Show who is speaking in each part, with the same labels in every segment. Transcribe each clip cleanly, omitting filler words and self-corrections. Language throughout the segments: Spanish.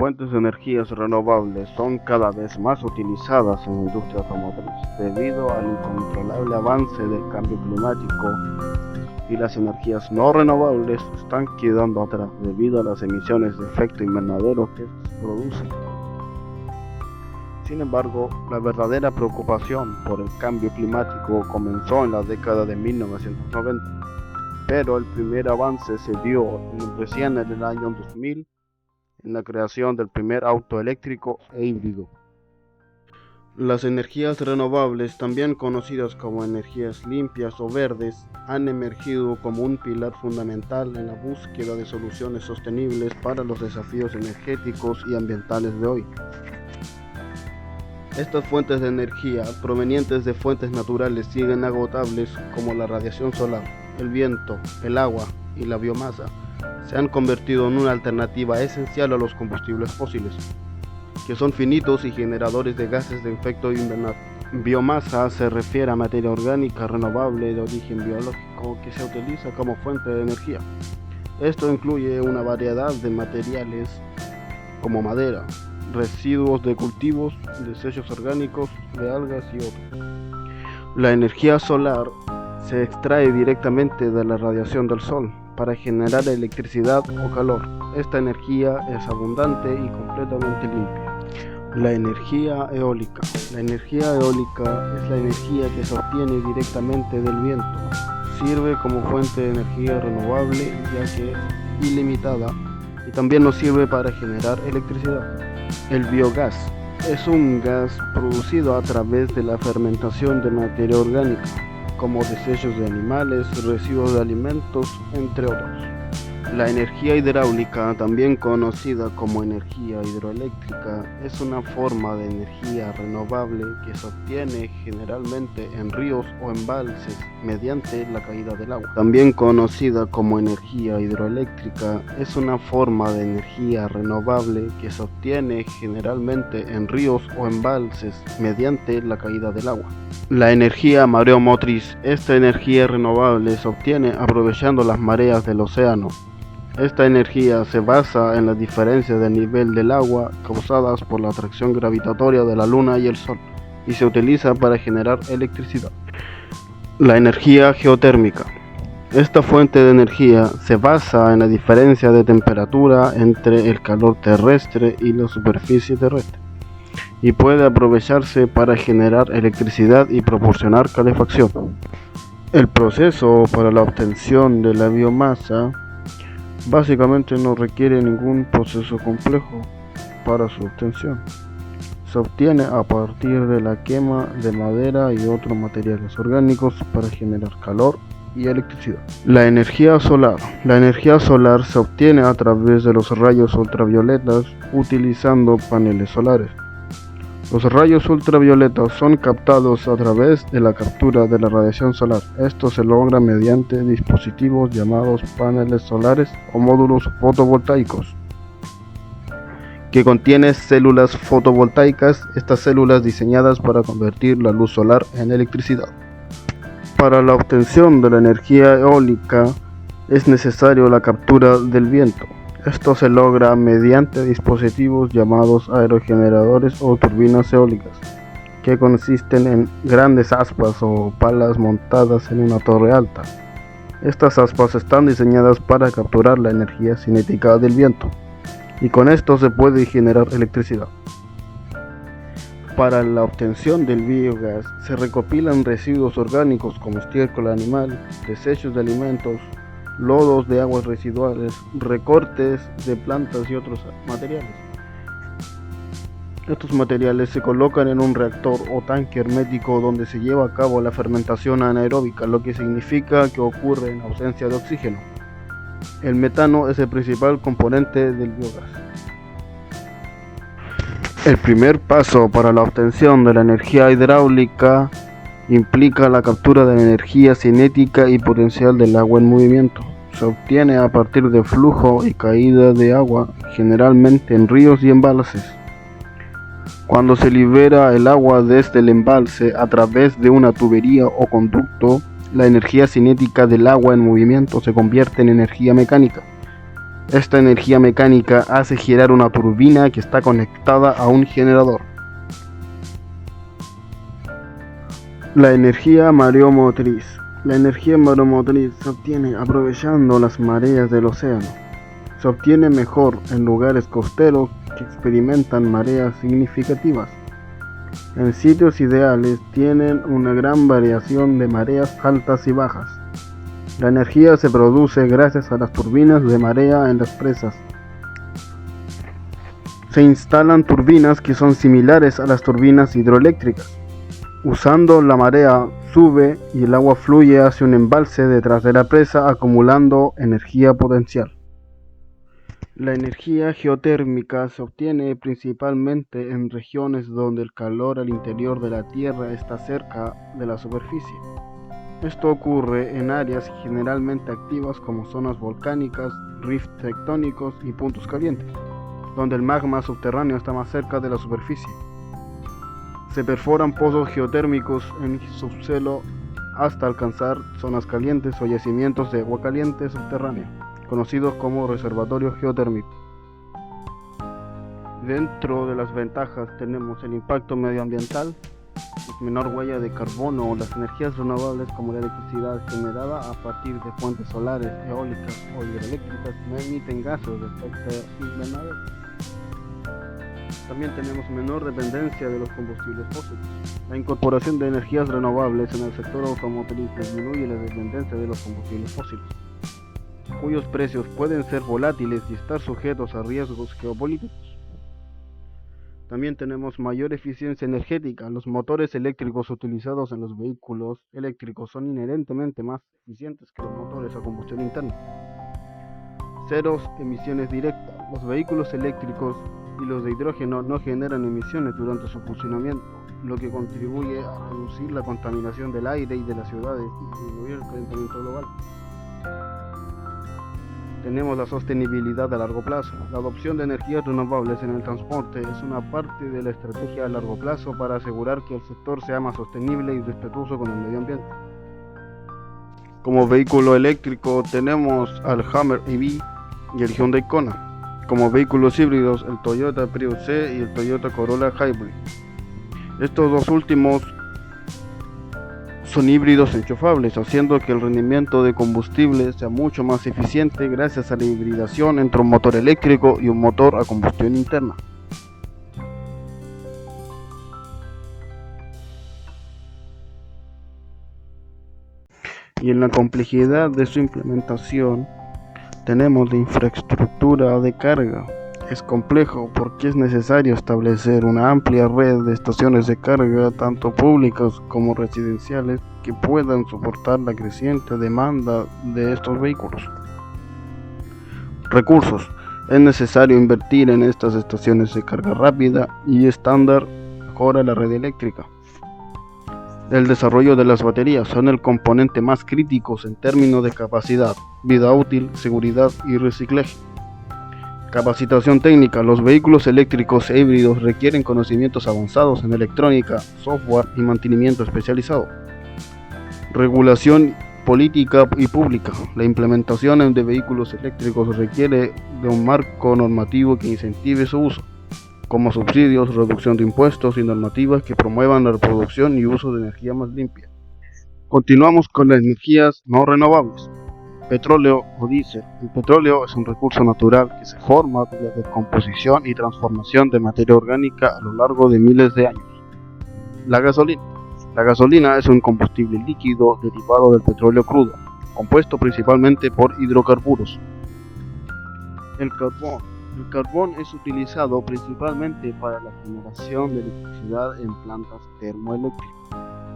Speaker 1: fuentes de energías renovables son cada vez más utilizadas en la industria automotriz debido al incontrolable avance del cambio climático, y las energías no renovables están quedando atrás debido a las emisiones de efecto invernadero que estas producen. Sin embargo, la verdadera preocupación por el cambio climático comenzó en la década de 1990, pero el primer avance se dio recién en el año 2000 en la creación del primer auto eléctrico e híbrido. Las energías renovables, también conocidas como energías limpias o verdes, han emergido como un pilar fundamental en la búsqueda de soluciones sostenibles para los desafíos energéticos y ambientales de hoy. Estas fuentes de energía provenientes de fuentes naturales y inagotables como la radiación solar, el viento, el agua y la biomasa se han convertido en una alternativa esencial a los combustibles fósiles, que son finitos y generadores de gases de efecto invernadero. Biomasa se refiere a materia orgánica renovable de origen biológico que se utiliza como fuente de energía. Esto incluye una variedad de materiales como madera, residuos de cultivos, desechos orgánicos de algas y otros. La energía solar se extrae directamente de la radiación del sol para generar electricidad o calor. Esta energía es abundante y completamente limpia. La energía eólica. La energía eólica es la energía que se obtiene directamente del viento. Sirve como fuente de energía renovable ya que es ilimitada y también nos sirve para generar electricidad. El biogás es un gas producido a través de la fermentación de materia orgánica, como desechos de animales, residuos de alimentos, entre otros. La energía hidráulica, también conocida como energía hidroeléctrica, es una forma de energía renovable que se obtiene generalmente en ríos o embalses mediante la caída del agua. También conocida como energía hidroeléctrica, es una forma de energía renovable que se obtiene generalmente en ríos o embalses mediante la caída del agua. La energía mareomotriz. Esta energía renovable se obtiene aprovechando las mareas del océano. Esta energía se basa en las diferencias de nivel del agua causadas por la atracción gravitatoria de la Luna y el Sol y se utiliza para generar electricidad. La energía geotérmica. Esta fuente de energía se basa en la diferencia de temperatura entre el calor terrestre y la superficie terrestre y puede aprovecharse para generar electricidad y proporcionar calefacción. El proceso para la obtención de la biomasa básicamente no requiere ningún proceso complejo para su obtención. Se obtiene a partir de la quema de madera y otros materiales orgánicos para generar calor y electricidad. La energía solar. La energía solar se obtiene a través de los rayos ultravioletas utilizando paneles solares. Los rayos ultravioletas son captados a través de la captura de la radiación solar. Esto se logra mediante dispositivos llamados paneles solares o módulos fotovoltaicos, que contienen células fotovoltaicas, estas células diseñadas para convertir la luz solar en electricidad. Para la obtención de la energía eólica es necesario la captura del viento. Esto se logra mediante dispositivos llamados aerogeneradores o turbinas eólicas, que consisten en grandes aspas o palas montadas en una torre alta. Estas aspas están diseñadas para capturar la energía cinética del viento, y con esto se puede generar electricidad. Para la obtención del biogás se recopilan residuos orgánicos como estiércol animal, desechos de alimentos, lodos de aguas residuales, recortes de plantas y otros materiales. Estos materiales se colocan en un reactor o tanque hermético donde se lleva a cabo la fermentación anaeróbica, lo que significa que ocurre en ausencia de oxígeno. El metano es el principal componente del biogás. El primer paso para la obtención de la energía hidráulica implica la captura de la energía cinética y potencial del agua en movimiento. Se obtiene a partir de flujo y caída de agua, generalmente en ríos y embalses. Cuando se libera el agua desde el embalse a través de una tubería o conducto, la energía cinética del agua en movimiento se convierte en energía mecánica. Esta energía mecánica hace girar una turbina que está conectada a un generador. La energía mareomotriz. La energía mareomotriz se obtiene aprovechando las mareas del océano. Se obtiene mejor en lugares costeros que experimentan mareas significativas. En sitios ideales tienen una gran variación de mareas altas y bajas. La energía se produce gracias a las turbinas de marea en las presas. Se instalan turbinas que son similares a las turbinas hidroeléctricas. Usando la marea sube y el agua fluye hacia un embalse detrás de la presa acumulando energía potencial. La energía geotérmica se obtiene principalmente en regiones donde el calor al interior de la Tierra está cerca de la superficie. Esto ocurre en áreas generalmente activas como zonas volcánicas, rifts tectónicos y puntos calientes, donde el magma subterráneo está más cerca de la superficie. Se perforan pozos geotérmicos en subsuelo hasta alcanzar zonas calientes o yacimientos de agua caliente subterránea, conocidos como reservatorios geotérmicos. Dentro de las ventajas tenemos el impacto medioambiental, menor huella de carbono, las energías renovables como la electricidad generada a partir de fuentes solares, eólicas o hidroeléctricas no emiten gases de efecto invernadero. También tenemos menor dependencia de los combustibles fósiles. La incorporación de energías renovables en el sector automotriz disminuye la dependencia de los combustibles fósiles, cuyos precios pueden ser volátiles y estar sujetos a riesgos geopolíticos. También tenemos mayor eficiencia energética. Los motores eléctricos utilizados en los vehículos eléctricos son inherentemente más eficientes que los motores a combustión interna. Ceros emisiones directas. Los vehículos eléctricos y los de hidrógeno no generan emisiones durante su funcionamiento, lo que contribuye a reducir la contaminación del aire y de las ciudades y disminuir el calentamiento global. Tenemos la sostenibilidad a largo plazo. La adopción de energías renovables en el transporte es una parte de la estrategia a largo plazo para asegurar que el sector sea más sostenible y respetuoso con el medio ambiente. Como vehículo eléctrico tenemos al Hummer EV y el Hyundai Kona. Como vehículos híbridos el Toyota Prius C y el Toyota Corolla Hybrid. Estos dos últimos son híbridos enchufables, haciendo que el rendimiento de combustible sea mucho más eficiente gracias a la hibridación entre un motor eléctrico y un motor a combustión interna. Y en la complejidad de su implementación tenemos la infraestructura de carga. Es complejo porque es necesario establecer una amplia red de estaciones de carga, tanto públicas como residenciales, que puedan soportar la creciente demanda de estos vehículos. Recursos. Es necesario invertir en estas estaciones de carga rápida y estándar mejora la red eléctrica. El desarrollo de las baterías son el componente más crítico en términos de capacidad, vida útil, seguridad y reciclaje. Capacitación técnica. Los vehículos eléctricos e híbridos requieren conocimientos avanzados en electrónica, software y mantenimiento especializado. Regulación política y pública. La implementación de vehículos eléctricos requiere de un marco normativo que incentive su uso, como subsidios, reducción de impuestos y normativas que promuevan la producción y uso de energía más limpia. Continuamos con las energías no renovables. Petróleo o diésel. El petróleo es un recurso natural que se forma de la descomposición y transformación de materia orgánica a lo largo de miles de años. La gasolina. La gasolina es un combustible líquido derivado del petróleo crudo, compuesto principalmente por hidrocarburos. El carbón. El carbón es utilizado principalmente para la generación de electricidad en plantas termoeléctricas.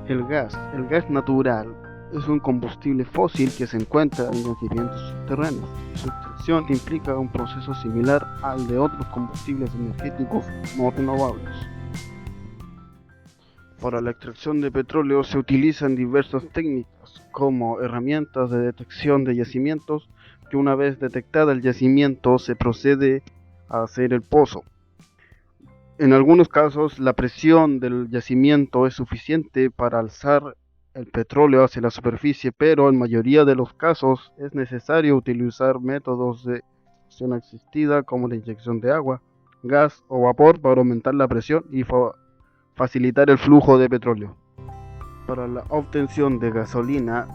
Speaker 1: El gas natural es un combustible fósil que se encuentra en yacimientos subterráneos. Su extracción implica un proceso similar al de otros combustibles energéticos no renovables. Para la extracción de petróleo se utilizan diversas técnicas, como herramientas de detección de yacimientos, que una vez detectada el yacimiento se procede a hacer el pozo. En algunos casos la presión del yacimiento es suficiente para alzar el petróleo hacia la superficie, pero en mayoría de los casos es necesario utilizar métodos de opción asistida como la inyección de agua, gas o vapor para aumentar la presión y facilitar el flujo de petróleo. Para la obtención de gasolina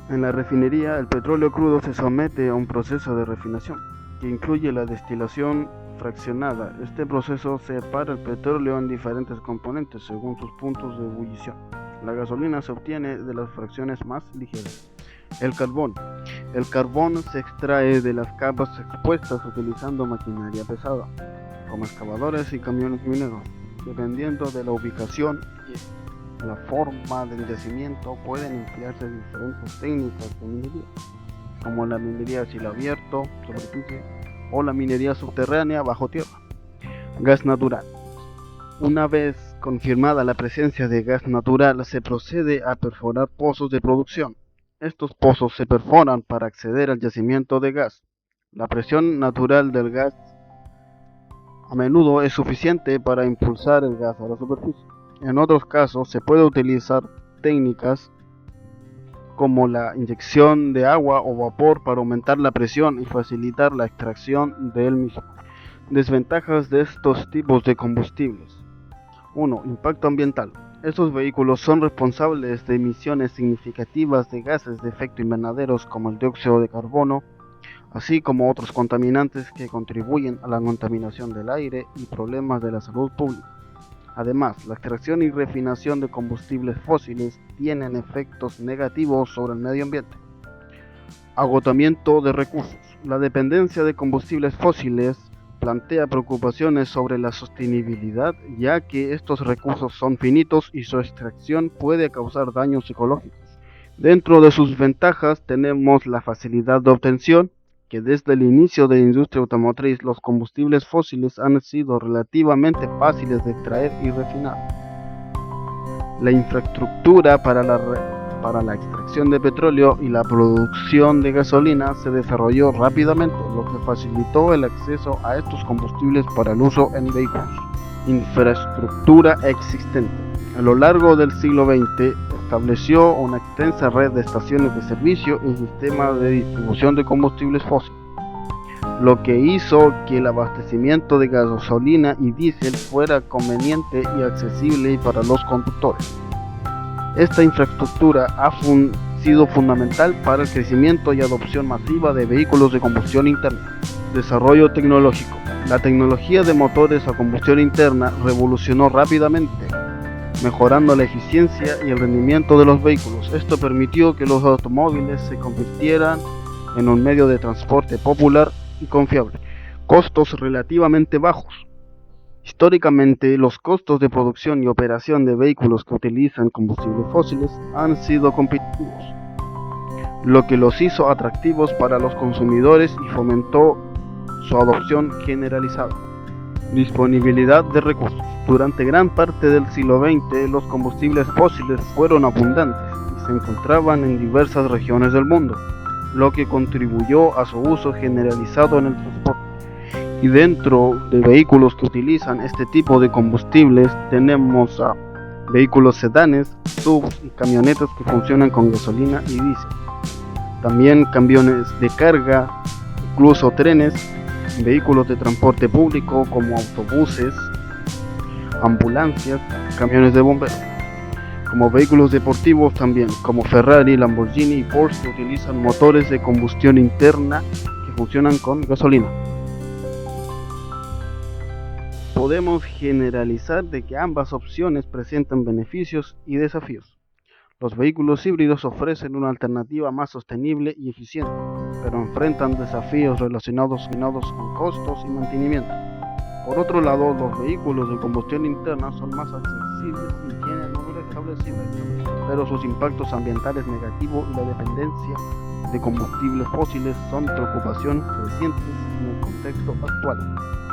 Speaker 1: en la refinería, el petróleo crudo se somete a un proceso de refinación que incluye la destilación fraccionada. Este proceso separa el petróleo en diferentes componentes según sus puntos de ebullición. La gasolina se obtiene de las fracciones más ligeras. El carbón. El carbón se extrae de las capas expuestas utilizando maquinaria pesada, como excavadores y camiones mineros. Dependiendo de la ubicación y la forma del yacimiento, pueden emplearse diferentes técnicas de minería, como la minería a cielo abierto, superficie, o la minería subterránea bajo tierra. Gas natural. Una vez confirmada la presencia de gas natural, se procede a perforar pozos de producción. Estos pozos se perforan para acceder al yacimiento de gas. La presión natural del gas a menudo es suficiente para impulsar el gas a la superficie. En otros casos, se puede utilizar técnicas como la inyección de agua o vapor para aumentar la presión y facilitar la extracción de él mismo. Desventajas de estos tipos de combustibles. 1. Impacto ambiental. Estos vehículos son responsables de emisiones significativas de gases de efecto invernadero como el dióxido de carbono, así como otros contaminantes que contribuyen a la contaminación del aire y problemas de la salud pública. Además, la extracción y refinación de combustibles fósiles tienen efectos negativos sobre el medio ambiente. Agotamiento de recursos. La dependencia de combustibles fósiles plantea preocupaciones sobre la sostenibilidad, ya que estos recursos son finitos y su extracción puede causar daños ecológicos. Dentro de sus ventajas tenemos la facilidad de obtención, que desde el inicio de la industria automotriz los combustibles fósiles han sido relativamente fáciles de extraer y refinar. La infraestructura para la extracción de petróleo y la producción de gasolina se desarrolló rápidamente, lo que facilitó el acceso a estos combustibles para el uso en vehículos. Infraestructura existente. A lo largo del siglo XX estableció una extensa red de estaciones de servicio y sistemas de distribución de combustibles fósiles, lo que hizo que el abastecimiento de gasolina y diésel fuera conveniente y accesible para los conductores. Esta infraestructura ha sido fundamental para el crecimiento y adopción masiva de vehículos de combustión interna. Desarrollo tecnológico. La tecnología de motores a combustión interna revolucionó rápidamente, mejorando la eficiencia y el rendimiento de los vehículos. Esto permitió que los automóviles se convirtieran en un medio de transporte popular y confiable. Costos relativamente bajos. Históricamente, los costos de producción y operación de vehículos que utilizan combustibles fósiles han sido competitivos, lo que los hizo atractivos para los consumidores y fomentó su adopción generalizada. Disponibilidad de recursos. Durante gran parte del siglo XX, los combustibles fósiles fueron abundantes y se encontraban en diversas regiones del mundo, lo que contribuyó a su uso generalizado en el transporte. Y dentro de vehículos que utilizan este tipo de combustibles tenemos a vehículos sedanes, SUVs y camionetas que funcionan con gasolina y diésel. También camiones de carga, incluso trenes, vehículos de transporte público como autobuses, ambulancias, camiones de bomberos. Como vehículos deportivos también, como Ferrari, Lamborghini y Porsche, utilizan motores de combustión interna que funcionan con gasolina. Podemos generalizar de que ambas opciones presentan beneficios y desafíos. Los vehículos híbridos ofrecen una alternativa más sostenible y eficiente, pero enfrentan desafíos relacionados con costos y mantenimiento. Por otro lado, los vehículos de combustión interna son más accesibles y tienen números establecidos, pero sus impactos ambientales negativos y la dependencia de combustibles fósiles son preocupación crecientes en el contexto actual.